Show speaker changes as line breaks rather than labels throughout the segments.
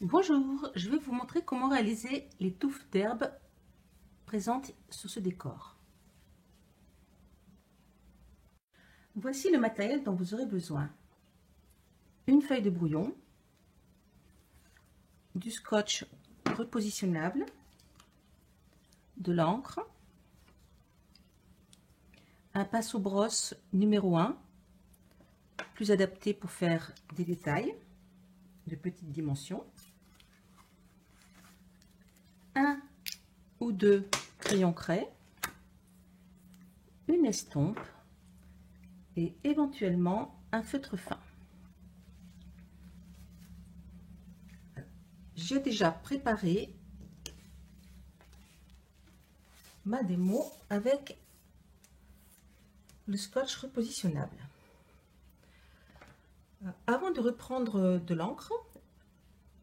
Bonjour, je vais vous montrer comment réaliser les touffes d'herbe présentes sur ce décor. Voici le matériel dont vous aurez besoin. Une feuille de brouillon, du scotch repositionnable, de l'encre, un pinceau-brosse numéro 1, plus adapté pour faire des détails de petite dimension, un ou deux crayons craie, une estompe et éventuellement un feutre fin. J'ai déjà préparé ma démo avec le scotch repositionnable. Avant de reprendre de l'encre,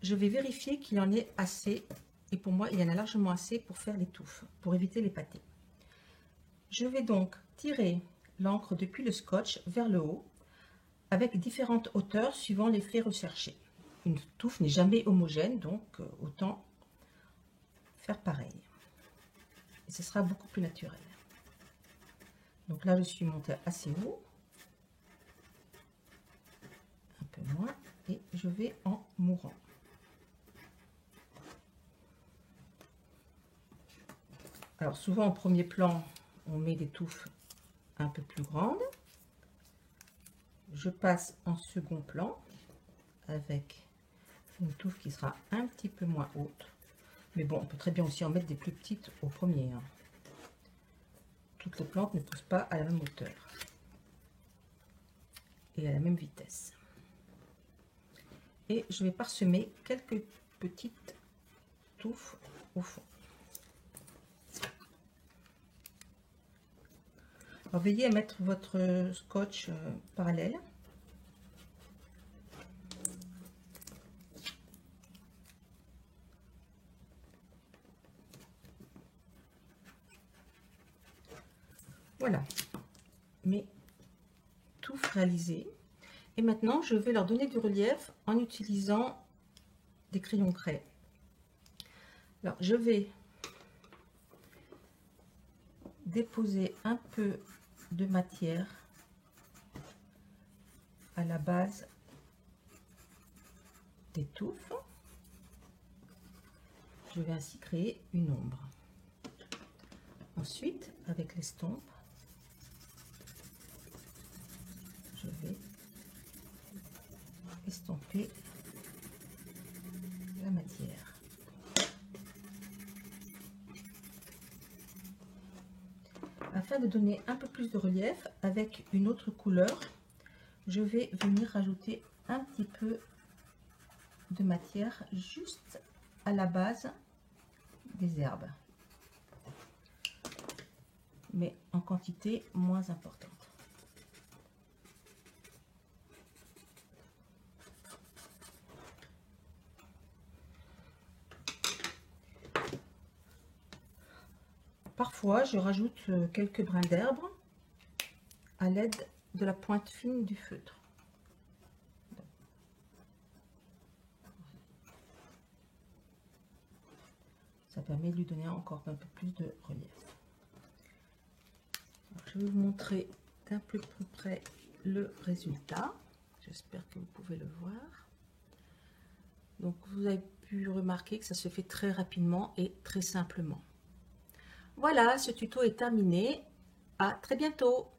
je vais vérifier qu'il y en ait assez, et pour moi il y en a largement assez pour faire les touffes, pour éviter les pâtés. Je vais donc tirer l'encre depuis le scotch vers le haut avec différentes hauteurs suivant l'effet recherché. Une touffe n'est jamais homogène, donc autant faire pareil. Et ce sera beaucoup plus naturel. Donc là je suis montée assez haut, un peu moins, et je vais en mourant. Alors souvent en premier plan, on met des touffes un peu plus grandes. Je passe en second plan avec une touffe qui sera un petit peu moins haute. Mais bon, on peut très bien aussi en mettre des plus petites au premier. Toutes les plantes ne poussent pas à la même hauteur et à la même vitesse. Et je vais parsemer quelques petites touffes au fond. Alors, veillez à mettre votre scotch parallèle. Voilà, mes touffes réalisées. Et maintenant, je vais leur donner du relief en utilisant des crayons craie. Alors, je vais déposer un peu de matière à la base des touffes. Je vais ainsi créer une ombre. Ensuite, avec l'estompe, je vais estomper la matière. Afin de donner un peu plus de relief avec une autre couleur, je vais venir rajouter un petit peu de matière juste à la base des herbes, mais en quantité moins importante. Parfois, je rajoute quelques brins d'herbe à l'aide de la pointe fine du feutre. Ça permet de lui donner encore un peu plus de relief. Alors, je vais vous montrer d'un peu plus près le résultat. J'espère que vous pouvez le voir. Donc, vous avez pu remarquer que ça se fait très rapidement et très simplement. Voilà, ce tuto est terminé. À très bientôt.